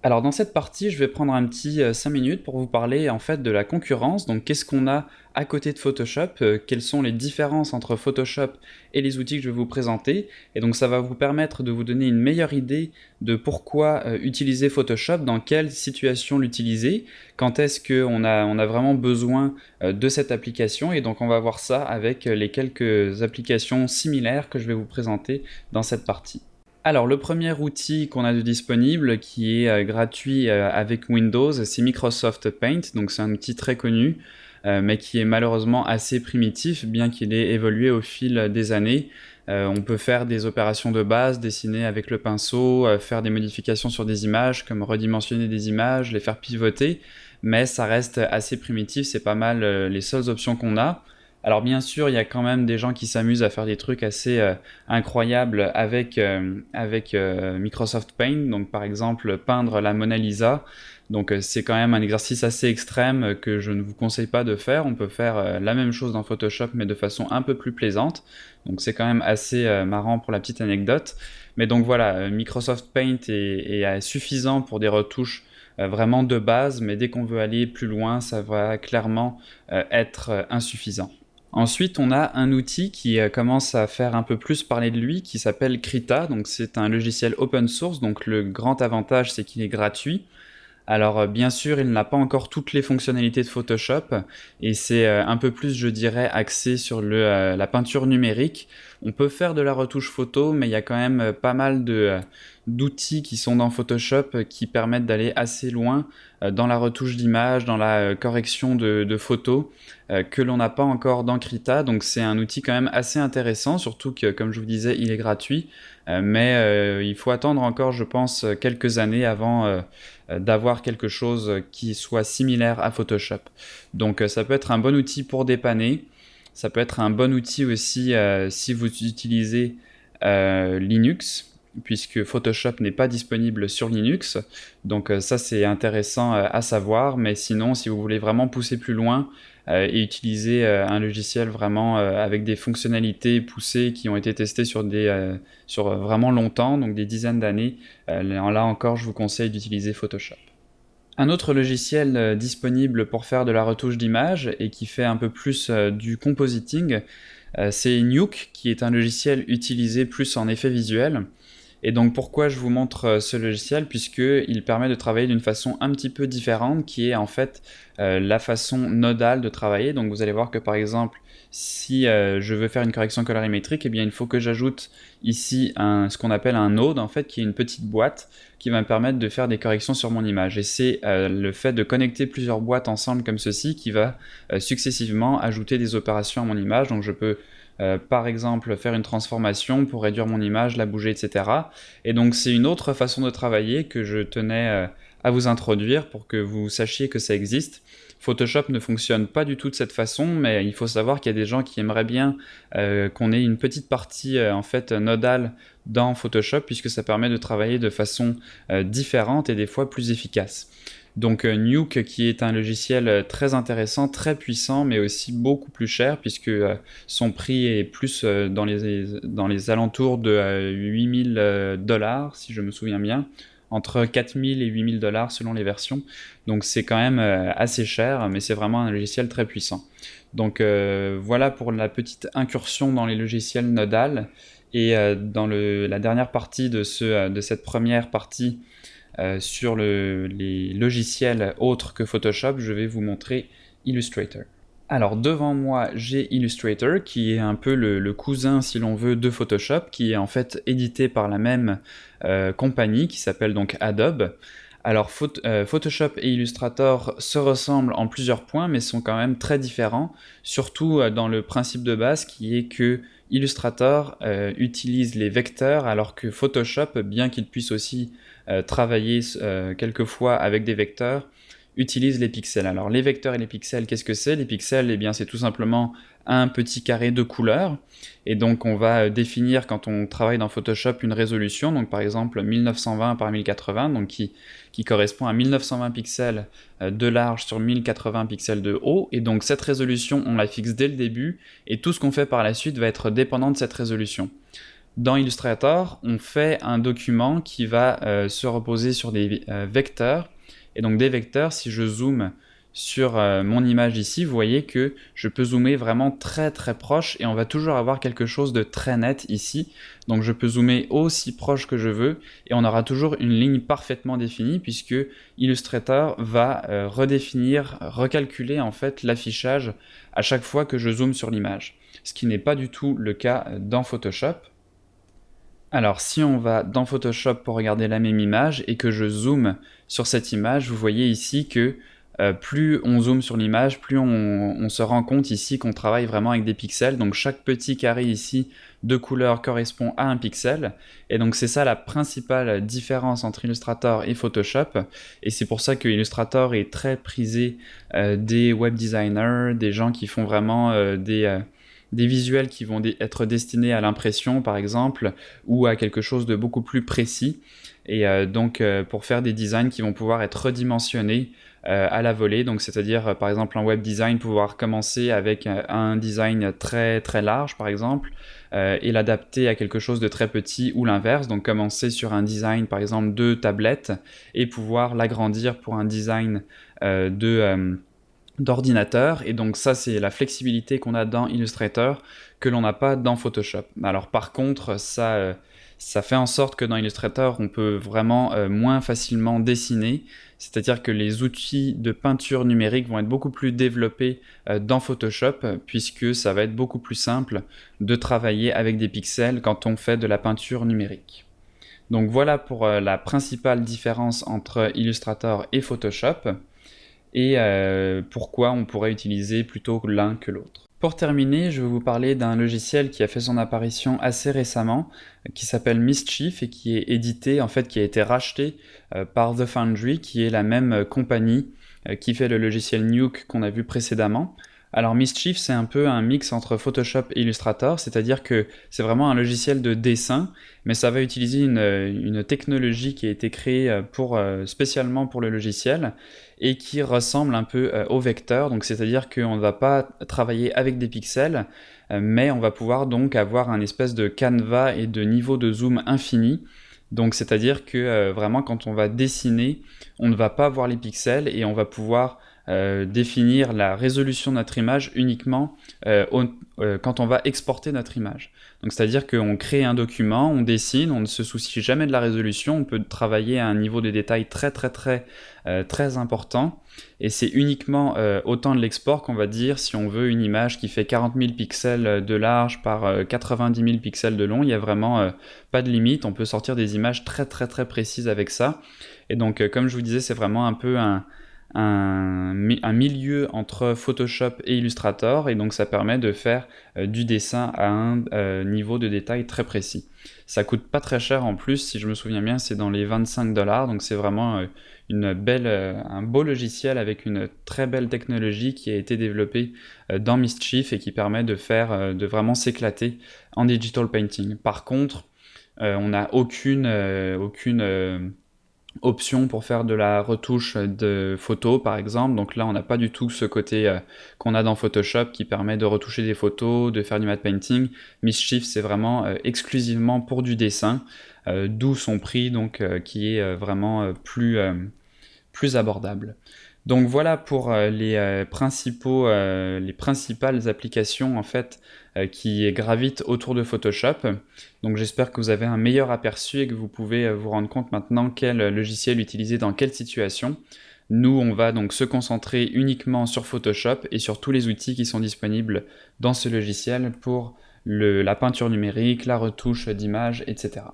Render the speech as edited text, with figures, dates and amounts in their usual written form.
Alors dans cette partie, je vais prendre un petit 5 minutes pour vous parler en fait de la concurrence. Donc qu'est-ce qu'on a à côté de Photoshop, quelles sont les différences entre Photoshop et les outils que je vais vous présenter. Et donc ça va vous permettre de vous donner une meilleure idée de pourquoi utiliser Photoshop, dans quelle situation l'utiliser, quand est-ce qu'on a vraiment besoin de cette application. Et donc on va voir ça avec les quelques applications similaires que je vais vous présenter dans cette partie. Alors, le premier outil qu'on a de disponible, qui est gratuit avec Windows, c'est Microsoft Paint. Donc, c'est un outil très connu, mais qui est malheureusement assez primitif, bien qu'il ait évolué au fil des années. On peut faire des opérations de base, dessiner avec le pinceau, faire des modifications sur des images, comme redimensionner des images, les faire pivoter, mais ça reste assez primitif, c'est pas mal les seules options qu'on a. Alors bien sûr, il y a quand même des gens qui s'amusent à faire des trucs assez incroyables avec Microsoft Paint. Donc par exemple, peindre la Mona Lisa. Donc c'est quand même un exercice assez extrême que je ne vous conseille pas de faire. On peut faire la même chose dans Photoshop, mais de façon un peu plus plaisante. Donc c'est quand même assez marrant pour la petite anecdote. Mais donc voilà, Microsoft Paint est suffisant pour des retouches vraiment de base, mais dès qu'on veut aller plus loin, ça va clairement être insuffisant. Ensuite, on a un outil qui commence à faire un peu plus parler de lui, qui s'appelle Krita. Donc, c'est un logiciel open source. Donc, le grand avantage, c'est qu'il est gratuit. Alors bien sûr, il n'a pas encore toutes les fonctionnalités de Photoshop et c'est un peu plus, je dirais, axé sur la peinture numérique. On peut faire de la retouche photo, mais il y a quand même pas mal d'outils qui sont dans Photoshop qui permettent d'aller assez loin dans la retouche d'image, dans la correction de photos que l'on n'a pas encore dans Krita. Donc c'est un outil quand même assez intéressant, surtout que, comme je vous disais, il est gratuit. Mais il faut attendre encore, je pense, quelques années avant d'avoir quelque chose qui soit similaire à Photoshop. Donc ça peut être un bon outil pour dépanner. Ça peut être un bon outil aussi si vous utilisez Linux, puisque Photoshop n'est pas disponible sur Linux. Donc ça c'est intéressant à savoir, mais sinon si vous voulez vraiment pousser plus loin et utiliser un logiciel vraiment avec des fonctionnalités poussées qui ont été testées sur vraiment longtemps, donc des dizaines d'années, là encore je vous conseille d'utiliser Photoshop. Un autre logiciel disponible pour faire de la retouche d'image et qui fait un peu plus du compositing, c'est Nuke, qui est un logiciel utilisé plus en effet visuel. Et donc pourquoi je vous montre ce logiciel, puisqu'il permet de travailler d'une façon un petit peu différente, qui est en fait la façon nodale de travailler. Donc vous allez voir que par exemple, si je veux faire une correction colorimétrique, eh bien il faut que j'ajoute ici ce qu'on appelle un node, en fait, qui est une petite boîte qui va me permettre de faire des corrections sur mon image. Et c'est le fait de connecter plusieurs boîtes ensemble comme ceci qui va successivement ajouter des opérations à mon image. Donc je peux par exemple faire une transformation pour réduire mon image, la bouger, etc. Et donc c'est une autre façon de travailler que je tenais à vous introduire pour que vous sachiez que ça existe. Photoshop ne fonctionne pas du tout de cette façon, mais il faut savoir qu'il y a des gens qui aimeraient bien qu'on ait une petite partie en fait nodale dans Photoshop, puisque ça permet de travailler de façon différente et des fois plus efficace. Donc Nuke, qui est un logiciel très intéressant, très puissant, mais aussi beaucoup plus cher, puisque son prix est plus dans les alentours de 8000 dollars, si je me souviens bien, entre 4000 et 8000 dollars selon les versions. Donc c'est quand même assez cher, mais c'est vraiment un logiciel très puissant. Donc voilà pour la petite incursion dans les logiciels nodal. Et dans la dernière partie de cette première partie, sur les logiciels autres que Photoshop, je vais vous montrer Illustrator. Alors devant moi, j'ai Illustrator, qui est un peu le cousin, si l'on veut, de Photoshop, qui est en fait édité par la même compagnie, qui s'appelle donc Adobe. Alors Photoshop et Illustrator se ressemblent en plusieurs points, mais sont quand même très différents, surtout dans le principe de base qui est que Illustrator utilise les vecteurs, alors que Photoshop, bien qu'il puisse aussi travailler quelquefois avec des vecteurs, utilise les pixels. Alors les vecteurs et les pixels, qu'est-ce que c'est? Les pixels, eh bien c'est tout simplement un petit carré de couleurs, et donc on va définir quand on travaille dans Photoshop une résolution, donc par exemple 1920 par 1080, donc qui correspond à 1920 pixels de large sur 1080 pixels de haut, et donc cette résolution on la fixe dès le début, et tout ce qu'on fait par la suite va être dépendant de cette résolution. Dans Illustrator, on fait un document qui va se reposer sur des vecteurs. Et donc des vecteurs, si je zoome sur mon image ici, vous voyez que je peux zoomer vraiment très très proche et on va toujours avoir quelque chose de très net ici. Donc je peux zoomer aussi proche que je veux et on aura toujours une ligne parfaitement définie puisque Illustrator va redéfinir, recalculer en fait l'affichage à chaque fois que je zoome sur l'image. Ce qui n'est pas du tout le cas dans Photoshop. Alors si on va dans Photoshop pour regarder la même image et que je zoome sur cette image, vous voyez ici que plus on zoome sur l'image, plus on se rend compte ici qu'on travaille vraiment avec des pixels. Donc chaque petit carré ici de couleur correspond à un pixel. Et donc c'est ça la principale différence entre Illustrator et Photoshop. Et c'est pour ça que Illustrator est très prisé des web designers, des gens qui font vraiment des visuels qui vont être destinés à l'impression par exemple, ou à quelque chose de beaucoup plus précis. Et donc pour faire des designs qui vont pouvoir être redimensionnés à la volée, donc c'est-à-dire par exemple en web design pouvoir commencer avec un design très très large par exemple et l'adapter à quelque chose de très petit ou l'inverse, donc commencer sur un design par exemple de tablette et pouvoir l'agrandir pour un design d'ordinateur. Et donc ça c'est la flexibilité qu'on a dans Illustrator que l'on n'a pas dans Photoshop. Alors par contre ça fait en sorte que dans Illustrator on peut vraiment moins facilement dessiner, c'est-à-dire que les outils de peinture numérique vont être beaucoup plus développés dans Photoshop puisque ça va être beaucoup plus simple de travailler avec des pixels quand on fait de la peinture numérique. Donc voilà pour la principale différence entre Illustrator et Photoshop et pourquoi on pourrait utiliser plutôt l'un que l'autre. Pour terminer, je vais vous parler d'un logiciel qui a fait son apparition assez récemment, qui s'appelle Mischief et qui est édité, en fait qui a été racheté par The Foundry, qui est la même compagnie qui fait le logiciel Nuke qu'on a vu précédemment. Alors Mischief, c'est un peu un mix entre Photoshop et Illustrator, c'est-à-dire que c'est vraiment un logiciel de dessin, mais ça va utiliser une technologie qui a été créée spécialement pour le logiciel et qui ressemble un peu au vecteur, donc c'est-à-dire qu'on ne va pas travailler avec des pixels, mais on va pouvoir donc avoir un espèce de canevas et de niveau de zoom infini. Donc c'est-à-dire que vraiment quand on va dessiner, on ne va pas voir les pixels et on va pouvoir définir la résolution de notre image uniquement quand on va exporter notre image. Donc c'est-à-dire qu'on crée un document, on dessine, on ne se soucie jamais de la résolution, on peut travailler à un niveau de détail très important, et c'est uniquement au temps de l'export qu'on va dire si on veut une image qui fait 40 000 pixels de large par 90 000 pixels de long, il n'y a vraiment pas de limite, on peut sortir des images très précises avec ça. Et donc comme je vous disais, c'est vraiment un peu un milieu entre Photoshop et Illustrator, et donc ça permet de faire du dessin à un niveau de détail très précis. Ça coûte pas très cher en plus, si je me souviens bien, c'est dans les 25 $, donc c'est vraiment un beau logiciel avec une très belle technologie qui a été développée dans Mischief et qui permet de vraiment s'éclater en digital painting. Par contre, on n'a aucune option pour faire de la retouche de photos par exemple, donc là on n'a pas du tout ce côté qu'on a dans Photoshop qui permet de retoucher des photos, de faire du matte painting. Mischief c'est vraiment exclusivement pour du dessin, d'où son prix donc qui est vraiment plus abordable. Donc voilà pour les principales applications en fait qui gravitent autour de Photoshop. Donc j'espère que vous avez un meilleur aperçu et que vous pouvez vous rendre compte maintenant quel logiciel utiliser dans quelle situation. Nous, on va donc se concentrer uniquement sur Photoshop et sur tous les outils qui sont disponibles dans ce logiciel pour la peinture numérique, la retouche d'images, etc.